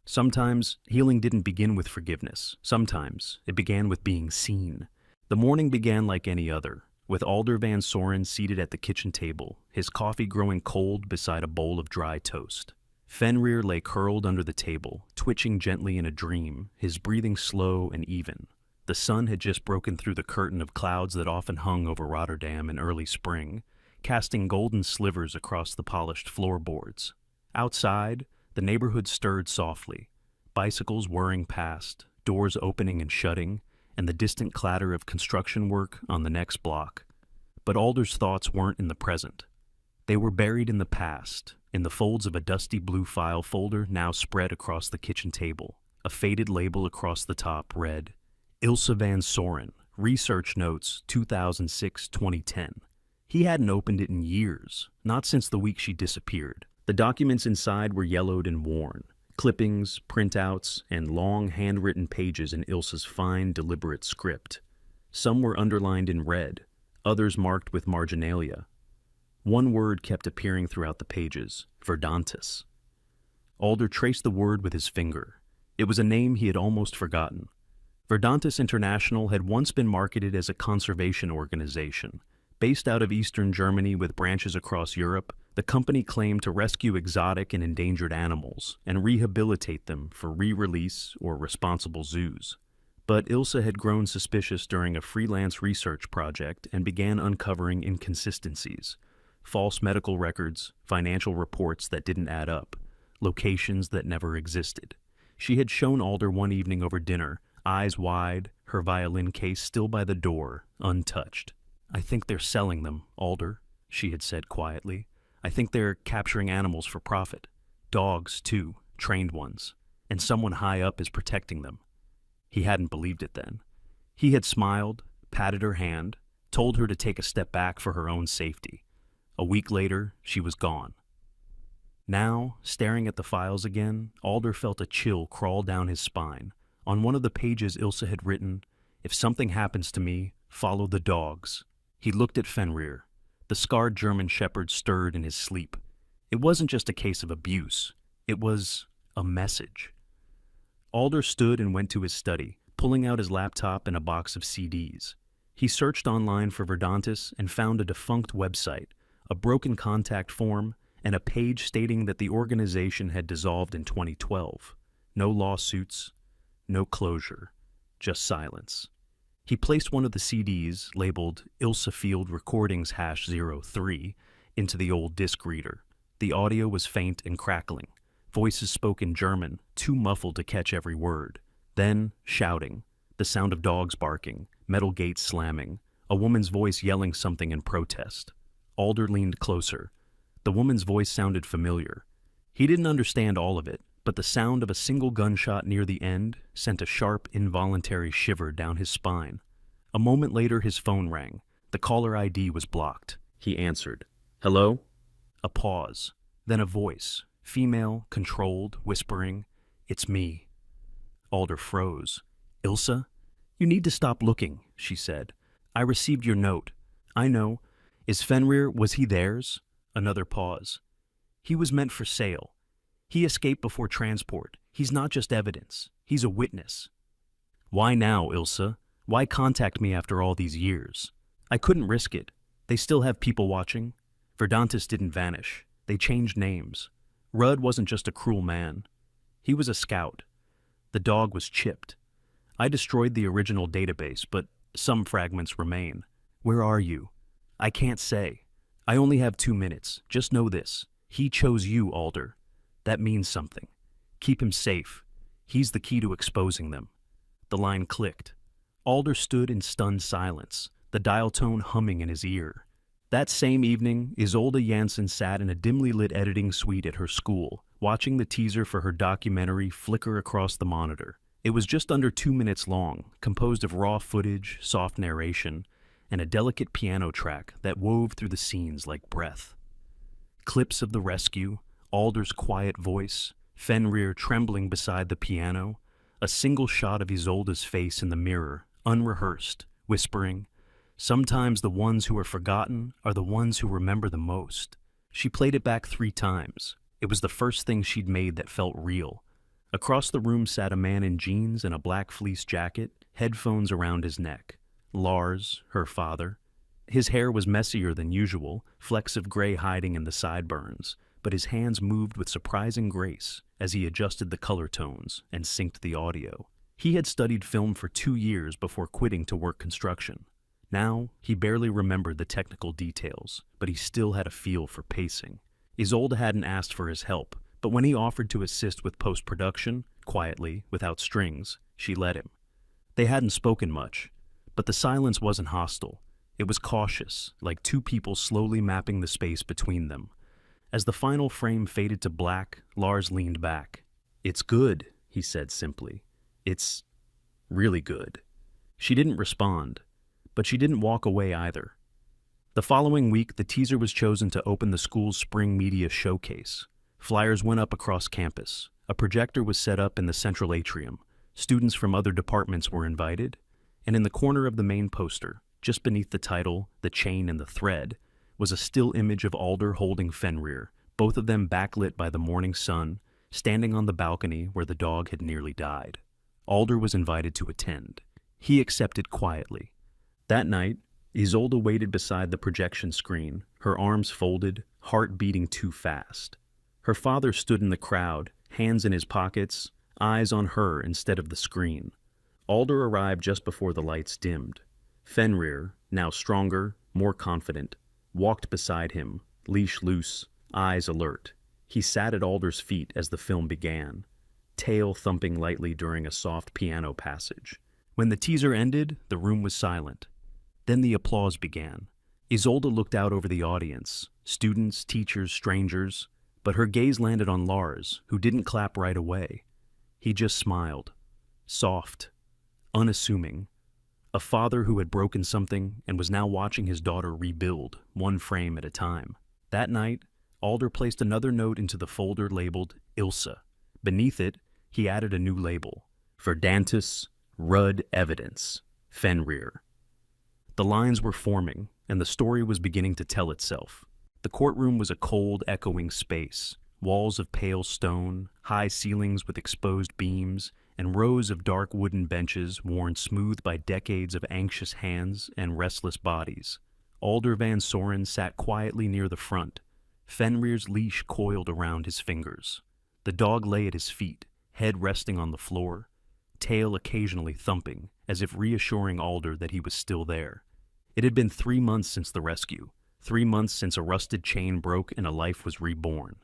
[SPEAKER 1] Sometimes healing didn't begin with forgiveness. Sometimes it began with being seen. The morning began like any other, with Alder Van Soren seated at the kitchen table, his coffee growing cold beside a bowl of dry toast. Fenrir lay curled under the table, twitching gently in a dream, his breathing slow and even. The sun had just broken through the curtain of clouds that often hung over Rotterdam in early spring, casting golden slivers across the polished floorboards. Outside, the neighborhood stirred softly, bicycles whirring past, doors opening and shutting, and the distant clatter of construction work on the next block. But Alder's thoughts weren't in the present. They were buried in the past, in the folds of a dusty blue file folder now spread across the kitchen table. A faded label across the top read, Ilse Van Soren, Research Notes 2006-2010. He hadn't opened it in years, not since the week she disappeared. The documents inside were yellowed and worn, clippings, printouts, and long handwritten pages in Ilse's fine, deliberate script. Some were underlined in red, others marked with marginalia. One word kept appearing throughout the pages, Verdantis. Alder traced the word with his finger. It was a name he had almost forgotten. Verdantis International had once been marketed as a conservation organization. Based out of eastern Germany with branches across Europe, the company claimed to rescue exotic and endangered animals and rehabilitate them for re-release or responsible zoos. But Ilse had grown suspicious during a freelance research project and began uncovering inconsistencies. False medical records, financial reports that didn't add up, locations that never existed. She had shown Alder one evening over dinner, eyes wide, her violin case still by the door, untouched. "I think they're selling them, Alder," she had said quietly. "I think they're capturing animals for profit. Dogs, too, trained ones. And someone high up is protecting them." He hadn't believed it then. He had smiled, patted her hand, told her to take a step back for her own safety. A week later, she was gone. Now, staring at the files again, Alder felt a chill crawl down his spine. On one of the pages Ilse had written, "If something happens to me, follow the dogs." He looked at Fenrir. The scarred German shepherd stirred in his sleep. It wasn't just a case of abuse. It was a message. Alder stood and went to his study, pulling out his laptop and a box of CDs. He searched online for Verdantis and found a defunct website, a broken contact form, and a page stating that the organization had dissolved in 2012. No lawsuits, no closure, just silence. He placed one of the CDs, labeled Ilse Field Recordings #03, into the old disc reader. The audio was faint and crackling. Voices spoke in German, too muffled to catch every word. Then, shouting, the sound of dogs barking, metal gates slamming, a woman's voice yelling something in protest. Alder leaned closer. The woman's voice sounded familiar. He didn't understand all of it, but the sound of a single gunshot near the end sent a sharp, involuntary shiver down his spine. A moment later, his phone rang. The caller ID was blocked. He answered. "Hello?" A pause. Then a voice, female, controlled, whispering, "It's me." Alder froze. "Ilse? You need to stop looking," she said. "I received your note. I know. Is Fenrir, was he theirs?" Another pause. "He was meant for sale. He escaped before transport. He's not just evidence. He's a witness." "Why now, Ilse? Why contact me after all these years?" "I couldn't risk it. They still have people watching. Verdantis didn't vanish. They changed names. Rudd wasn't just a cruel man. He was a scout. The dog was chipped. I destroyed the original database, but some fragments remain. Where are you?" "I can't say. I only have 2 minutes. Just know this. He chose you, Alder. That means something. Keep him safe. He's the key to exposing them." The line clicked. Alder stood in stunned silence, the dial tone humming in his ear. That same evening, Isolde Jansen sat in a dimly lit editing suite at her school, watching the teaser for her documentary flicker across the monitor. It was just under 2 minutes long, composed of raw footage, soft narration, and a delicate piano track that wove through the scenes like breath. Clips of the rescue, Alder's quiet voice, Fenrir trembling beside the piano, a single shot of Isolde's face in the mirror, unrehearsed, whispering, "Sometimes the ones who are forgotten are the ones who remember the most." She played it back 3 times. It was the first thing she'd made that felt real. Across the room sat a man in jeans and a black fleece jacket, headphones around his neck. Lars, her father. His hair was messier than usual, flecks of gray hiding in the sideburns, but his hands moved with surprising grace as he adjusted the color tones and synced the audio. He had studied film for 2 years before quitting to work construction. Now, he barely remembered the technical details, but he still had a feel for pacing. Isolde hadn't asked for his help, but when he offered to assist with post-production, quietly, without strings, she let him. They hadn't spoken much, but the silence wasn't hostile. It was cautious, like two people slowly mapping the space between them. As the final frame faded to black, Lars leaned back. "It's good," he said simply. "It's really good." She didn't respond, but she didn't walk away either. The following week, the teaser was chosen to open the school's spring media showcase. Flyers went up across campus. A projector was set up in the central atrium. Students from other departments were invited. And in the corner of the main poster, just beneath the title, "The Chain and the Thread," was a still image of Alder holding Fenrir, both of them backlit by the morning sun, standing on the balcony where the dog had nearly died. Alder was invited to attend. He accepted quietly. That night, Isolde waited beside the projection screen, her arms folded, heart beating too fast. Her father stood in the crowd, hands in his pockets, eyes on her instead of the screen. Alder arrived just before the lights dimmed. Fenrir, now stronger, more confident, walked beside him, leash loose, eyes alert. He sat at Alder's feet as the film began, tail thumping lightly during a soft piano passage. When the teaser ended, the room was silent. Then the applause began. Isolde looked out over the audience, students, teachers, strangers, but her gaze landed on Lars, who didn't clap right away. He just smiled, soft, unassuming. A father who had broken something and was now watching his daughter rebuild, one frame at a time. That night, Alder placed another note into the folder labeled Ilsa. Beneath it, he added a new label, Verdantis Rudd Evidence, Fenrir. The lines were forming, and the story was beginning to tell itself. The courtroom was a cold, echoing space, walls of pale stone, high ceilings with exposed beams, and rows of dark wooden benches worn smooth by decades of anxious hands and restless bodies. Alder Van Soren sat quietly near the front. Fenrir's leash coiled around his fingers. The dog lay at his feet, head resting on the floor, tail occasionally thumping, as if reassuring Alder that he was still there. It had been 3 months since the rescue, 3 months since a rusted chain broke and a life was reborn.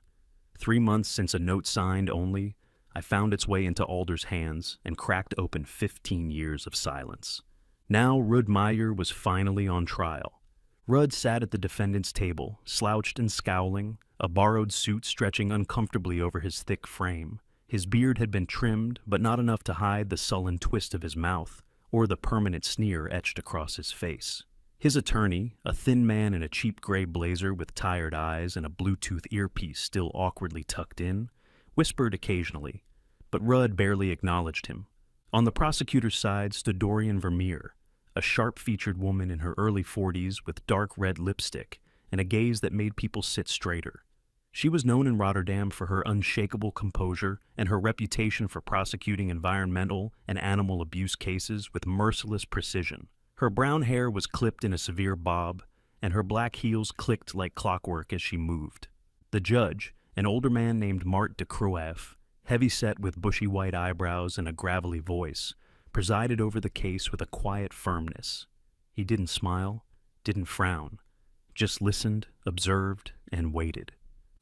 [SPEAKER 1] 3 months since a note signed only, I found its way into Alder's hands and cracked open 15 years of silence. Now Rudd Meyer was finally on trial. Rudd sat at the defendant's table, slouched and scowling, a borrowed suit stretching uncomfortably over his thick frame. His beard had been trimmed, but not enough to hide the sullen twist of his mouth or the permanent sneer etched across his face. His attorney, a thin man in a cheap gray blazer with tired eyes and a Bluetooth earpiece still awkwardly tucked in, whispered occasionally, but Rudd barely acknowledged him. On the prosecutor's side stood Dorian Vermeer, a sharp-featured woman in her early 40s with dark red lipstick and a gaze that made people sit straighter. She was known in Rotterdam for her unshakable composure and her reputation for prosecuting environmental and animal abuse cases with merciless precision. Her brown hair was clipped in a severe bob, and her black heels clicked like clockwork as she moved. The judge, an older man named Mart de Croef, heavy-set with bushy white eyebrows and a gravelly voice, presided over the case with a quiet firmness. He didn't smile, didn't frown, just listened, observed, and waited.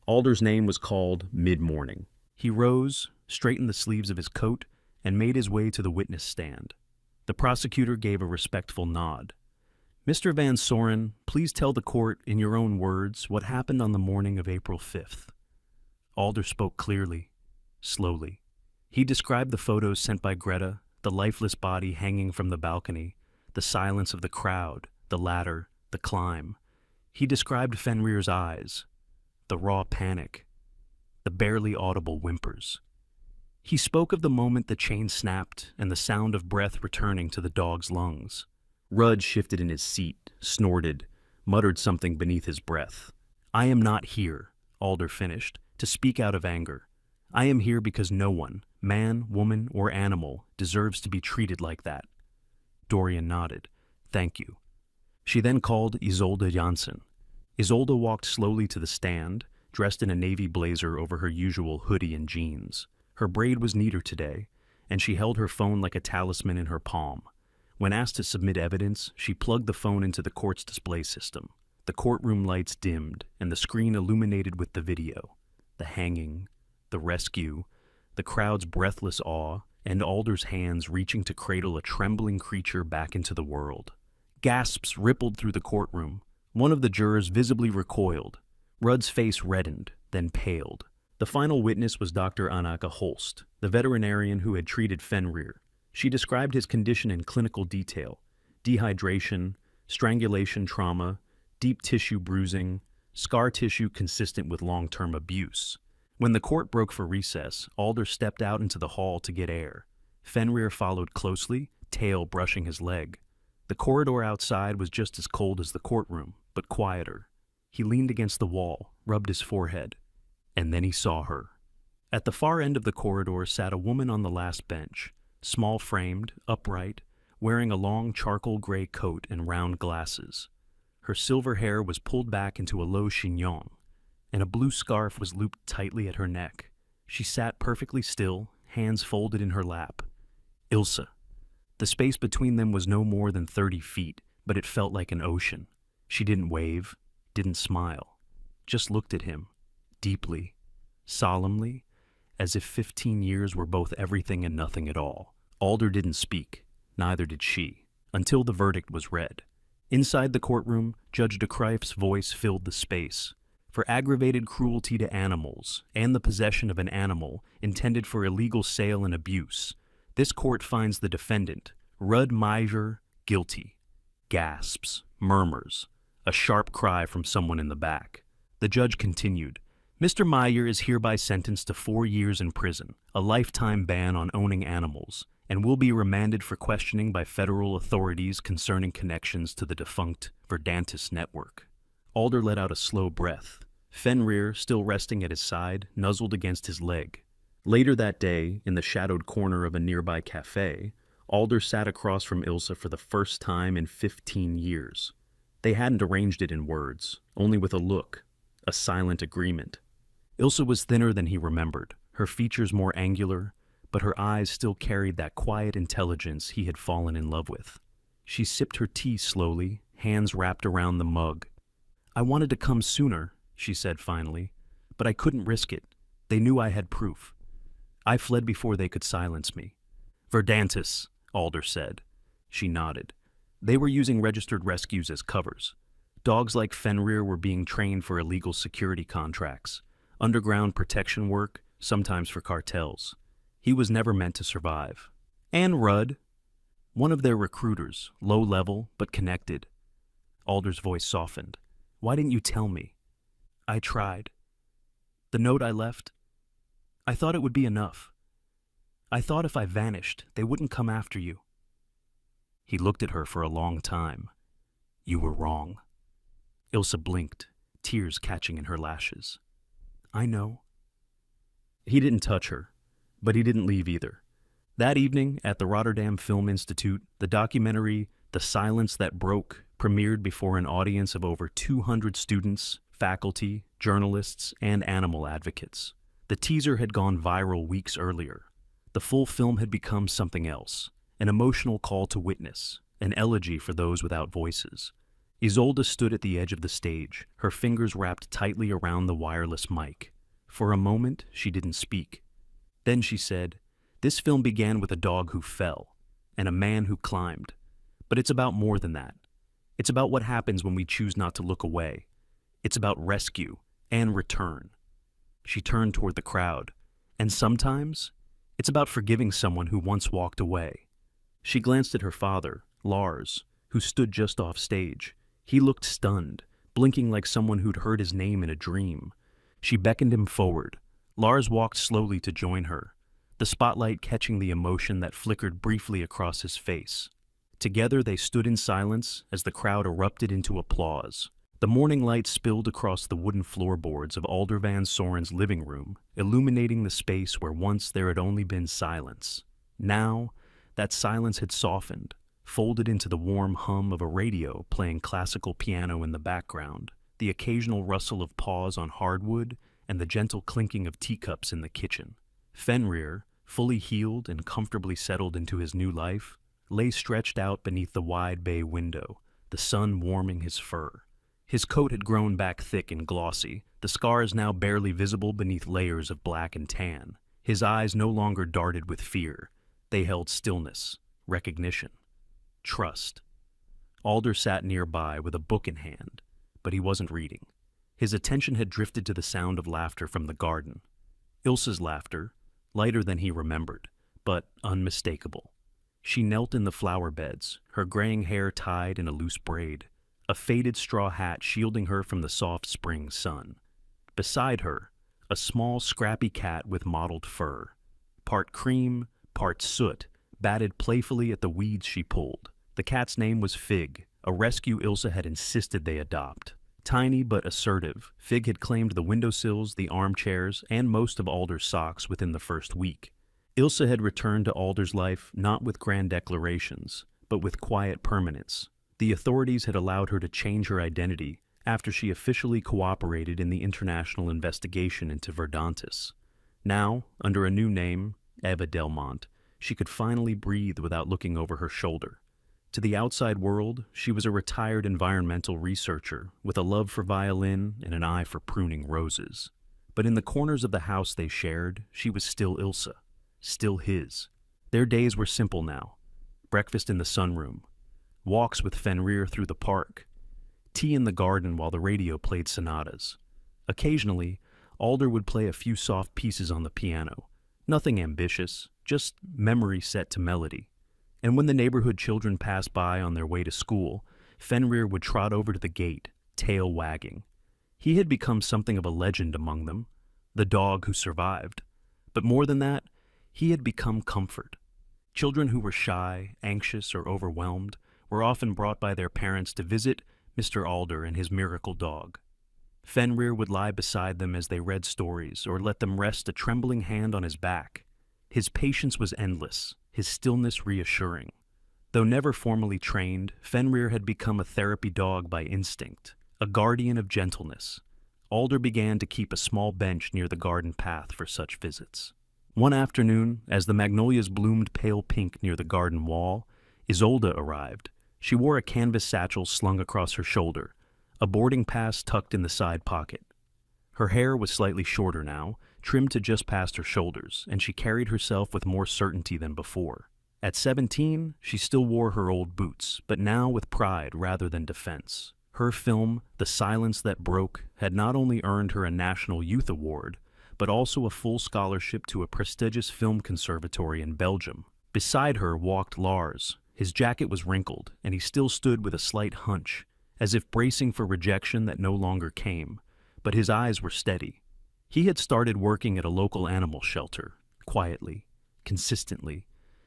[SPEAKER 1] Alder's name was called mid-morning. He rose, straightened the sleeves of his coat, and made his way to the witness stand. The prosecutor gave a respectful nod. "Mr. Van Soren, please tell the court in your own words what happened on the morning of April 5th. Alder spoke clearly, slowly. He described the photos sent by Greta, the lifeless body hanging from the balcony, the silence of the crowd, the ladder, the climb. He described Fenrir's eyes, the raw panic, the barely audible whimpers. He spoke of the moment the chain snapped and the sound of breath returning to the dog's lungs. Rudd shifted in his seat, snorted, muttered something beneath his breath. "I am not here," Alder finished, to speak out of anger. I am here because no one, man, woman, or animal, deserves to be treated like that. Dorian nodded. Thank you. She then called Isolde Janssen. Isolde walked slowly to the stand, dressed in a navy blazer over her usual hoodie and jeans. Her braid was neater today, and she held her phone like a talisman in her palm. When asked to submit evidence, she plugged the phone into the court's display system. The courtroom lights dimmed, and the screen illuminated with the video. The hanging, the rescue, the crowd's breathless awe, and Alder's hands reaching to cradle a trembling creature back into the world. Gasps rippled through the courtroom. One of the jurors visibly recoiled. Rudd's face reddened, then paled. The final witness was Dr. Anaka Holst, the veterinarian who had treated Fenrir. She described his condition in clinical detail: dehydration, strangulation trauma, deep tissue bruising, scar tissue consistent with long-term abuse. When the court broke for recess, Alder stepped out into the hall to get air. Fenrir followed closely, tail brushing his leg. The corridor outside was just as cold as the courtroom, but quieter. He leaned against the wall, rubbed his forehead, and then he saw her. At the far end of the corridor sat a woman on the last bench, small-framed, upright, wearing a long charcoal gray coat and round glasses. Her silver hair was pulled back into a low chignon, and a blue scarf was looped tightly at her neck. She sat perfectly still, hands folded in her lap. Ilsa. The space between them was no more than 30 feet, but it felt like an ocean. She didn't wave, didn't smile, just looked at him, deeply, solemnly, as if 15 years were both everything and nothing at all. Alder didn't speak, neither did she, until the verdict was read. Inside the courtroom, Judge de Cruijff's voice filled the space. For aggravated cruelty to animals and the possession of an animal intended for illegal sale and abuse, this court finds the defendant, Rudd Meijer, guilty. Gasps, murmurs, a sharp cry from someone in the back. The judge continued, Mr. Meijer is hereby sentenced to 4 years in prison, a lifetime ban on owning animals, and will be remanded for questioning by federal authorities concerning connections to the defunct Verdantis network. Alder let out a slow breath. Fenrir, still resting at his side, nuzzled against his leg. Later that day, in the shadowed corner of a nearby cafe, Alder sat across from Ilsa for the first time in 15 years. They hadn't arranged it in words, only with a look, a silent agreement. Ilsa was thinner than he remembered, her features more angular, but her eyes still carried that quiet intelligence he had fallen in love with. She sipped her tea slowly, hands wrapped around the mug. I wanted to come sooner, she said finally, but I couldn't risk it. They knew I had proof. I fled before they could silence me. Verdantis, Alder said. She nodded. They were using registered rescues as covers. Dogs like Fenrir were being trained for illegal security contracts, underground protection work, sometimes for cartels. He was never meant to survive. And Rudd, one of their recruiters, low level but connected. Alder's voice softened. Why didn't you tell me? I tried. The note I left, I thought it would be enough. I thought if I vanished, they wouldn't come after you. He looked at her for a long time. You were wrong. Ilsa blinked, tears catching in her lashes. I know. He didn't touch her, but he didn't leave either. That evening, at the Rotterdam Film Institute, the documentary The Silence That Broke premiered before an audience of over 200 students, faculty, journalists, and animal advocates. The teaser had gone viral weeks earlier. The full film had become something else, an emotional call to witness, an elegy for those without voices. Isolde stood at the edge of the stage, her fingers wrapped tightly around the wireless mic. For a moment, she didn't speak. Then she said, This film began with a dog who fell, and a man who climbed. But it's about more than that. It's about what happens when we choose not to look away. It's about rescue and return. She turned toward the crowd, and sometimes it's about forgiving someone who once walked away. She glanced at her father, Lars, who stood just off stage. He looked stunned, blinking like someone who'd heard his name in a dream. She beckoned him forward. Lars walked slowly to join her, the spotlight catching the emotion that flickered briefly across his face. Together they stood in silence as the crowd erupted into applause. The morning light spilled across the wooden floorboards of Alder Van Soren's living room, illuminating the space where once there had only been silence. Now, that silence had softened, folded into the warm hum of a radio playing classical piano in the background, the occasional rustle of paws on hardwood, and the gentle clinking of teacups in the kitchen. Fenrir, fully healed and comfortably settled into his new life, lay stretched out beneath the wide bay window, the sun warming his fur. His coat had grown back thick and glossy, the scars now barely visible beneath layers of black and tan. His eyes no longer darted with fear. They held stillness, recognition, trust. Alder sat nearby with a book in hand, but he wasn't reading. His attention had drifted to the sound of laughter from the garden. Ilsa's laughter, lighter than he remembered, but unmistakable. She knelt in the flower beds, her graying hair tied in a loose braid, a faded straw hat shielding her from the soft spring sun. Beside her, a small, scrappy cat with mottled fur. Part cream, part soot, batted playfully at the weeds she pulled. The cat's name was Fig, a rescue Ilsa had insisted they adopt. Tiny but assertive, Fig had claimed the windowsills, the armchairs, and most of Alder's socks within the first week. Ilsa had returned to Alder's life not with grand declarations, but with quiet permanence. The authorities had allowed her to change her identity after she officially cooperated in the international investigation into Verdantis. Now, under a new name, Eva Delmont, she could finally breathe without looking over her shoulder. To the outside world, she was a retired environmental researcher with a love for violin and an eye for pruning roses. But in the corners of the house they shared, she was still Ilsa, still his. Their days were simple now. Breakfast in the sunroom, walks with Fenrir through the park, tea in the garden while the radio played sonatas. Occasionally, Alder would play a few soft pieces on the piano. Nothing ambitious, just memory set to melody. And when the neighborhood children passed by on their way to school, Fenrir would trot over to the gate, tail wagging. He had become something of a legend among them, the dog who survived. But more than that, he had become comfort. Children who were shy, anxious, or overwhelmed were often brought by their parents to visit Mr. Alder and his miracle dog. Fenrir would lie beside them as they read stories or let them rest a trembling hand on his back. His patience was endless, his stillness reassuring. Though never formally trained, Fenrir had become a therapy dog by instinct, a guardian of gentleness. Alder began to keep a small bench near the garden path for such visits. One afternoon, as the magnolias bloomed pale pink near the garden wall, Isolde arrived. She wore a canvas satchel slung across her shoulder, a boarding pass tucked in the side pocket. Her hair was slightly shorter now, trimmed to just past her shoulders, and she carried herself with more certainty than before. At 17, she still wore her old boots, but now with pride rather than defense. Her film, The Silence That Broke, had not only earned her a National Youth Award, but also a full scholarship to a prestigious film conservatory in Belgium. Beside her walked Lars. His jacket was wrinkled, and he still stood with a slight hunch, as if bracing for rejection that no longer came, but his eyes were steady. He had started working at a local animal shelter, quietly, consistently,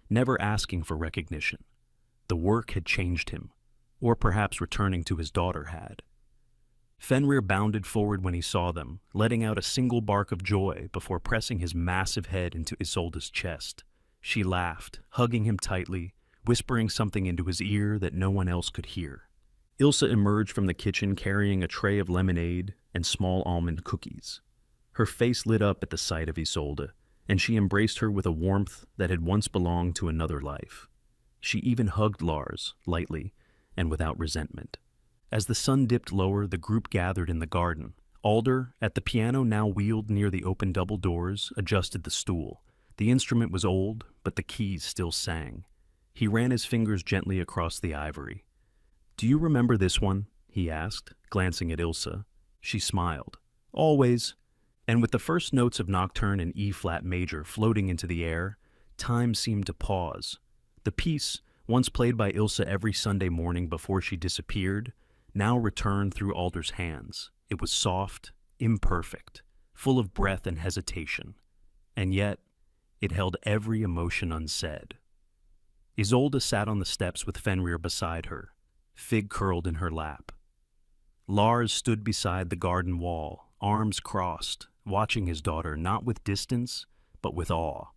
[SPEAKER 1] never asking for recognition. The work had changed him, or perhaps returning to his daughter had. Fenrir bounded forward when he saw them, letting out a single bark of joy before pressing his massive head into Isolde's chest. She laughed, hugging him tightly, whispering something into his ear that no one else could hear. Ilsa emerged from the kitchen carrying a tray of lemonade and small almond cookies. Her face lit up at the sight of Isolde, and she embraced her with a warmth that had once belonged to another life. She even hugged Lars, lightly, and without resentment. As the sun dipped lower, the group gathered in the garden. Alder, at the piano now wheeled near the open double doors, adjusted the stool. The instrument was old, but the keys still sang. He ran his fingers gently across the ivory. "Do you remember this one?" he asked, glancing at Ilsa. She smiled. "Always." And with the first notes of Nocturne in E-flat major floating into the air, time seemed to pause. The piece, once played by Ilsa every Sunday morning before she disappeared, now returned through Alder's hands. It was soft, imperfect, full of breath and hesitation. And yet, it held every emotion unsaid. Isolde sat on the steps with Fenrir beside her, Fig curled in her lap. Lars stood beside the garden wall, arms crossed, watching his daughter not with distance, but with awe.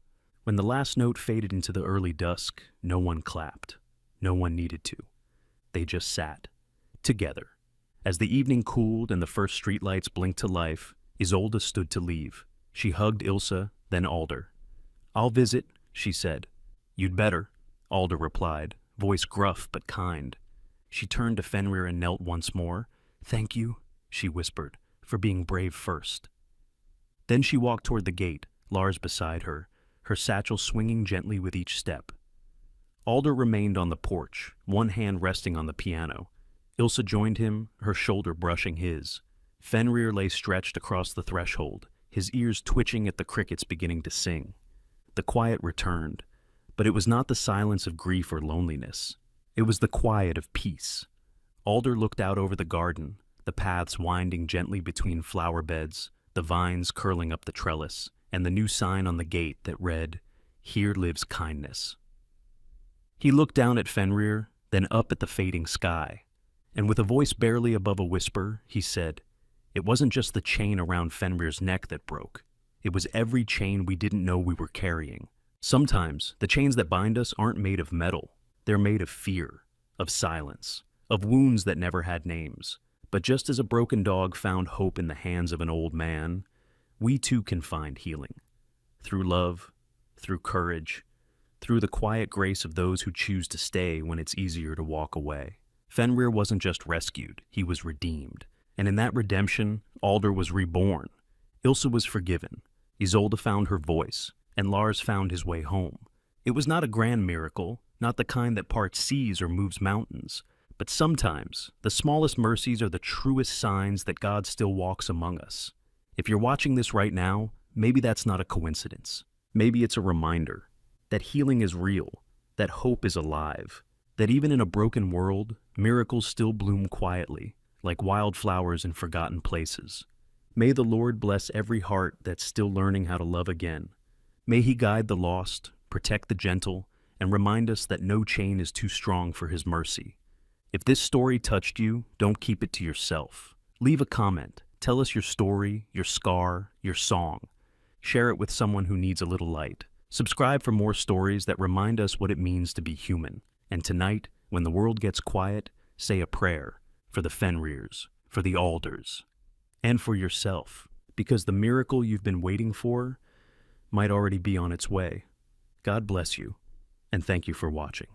[SPEAKER 1] When the last note faded into the early dusk, no one clapped. No one needed to. They just sat, together. As the evening cooled and the first streetlights blinked to life, Isolde stood to leave. She hugged Ilse, then Alder. "I'll visit," she said. "You'd better," Alder replied, voice gruff but kind. She turned to Fenrir and knelt once more. "Thank you," she whispered, "for being brave first." Then she walked toward the gate, Lars beside her, her satchel swinging gently with each step. Alder remained on the porch, one hand resting on the piano. Ilse joined him, her shoulder brushing his. Fenrir lay stretched across the threshold, his ears twitching at the crickets beginning to sing. The quiet returned, but it was not the silence of grief or loneliness. It was the quiet of peace. Alder looked out over the garden, the paths winding gently between flower beds, the vines curling up the trellis, and the new sign on the gate that read, "Here lives kindness." He looked down at Fenrir, then up at the fading sky, and with a voice barely above a whisper, he said, "It wasn't just the chain around Fenrir's neck that broke. It was every chain we didn't know we were carrying. Sometimes the chains that bind us aren't made of metal. They're made of fear, of silence, of wounds that never had names. But just as a broken dog found hope in the hands of an old man, we too can find healing. Through love, through courage, through the quiet grace of those who choose to stay when it's easier to walk away." Fenrir wasn't just rescued, he was redeemed. And in that redemption, Alder was reborn. Ilse was forgiven. Isolde found her voice, and Lars found his way home. It was not a grand miracle, not the kind that parts seas or moves mountains. But sometimes, the smallest mercies are the truest signs that God still walks among us. If you're watching this right now, maybe that's not a coincidence. Maybe it's a reminder that healing is real, that hope is alive, that even in a broken world, miracles still bloom quietly, like wildflowers in forgotten places. May the Lord bless every heart that's still learning how to love again. May He guide the lost, protect the gentle, and remind us that no chain is too strong for His mercy. If this story touched you, don't keep it to yourself. Leave a comment. Tell us your story, your scar, your song. Share it with someone who needs a little light. Subscribe for more stories that remind us what it means to be human. And tonight, when the world gets quiet, say a prayer for the Fenrirs, for the Alders, and for yourself, because the miracle you've been waiting for might already be on its way. God bless you, and thank you for watching.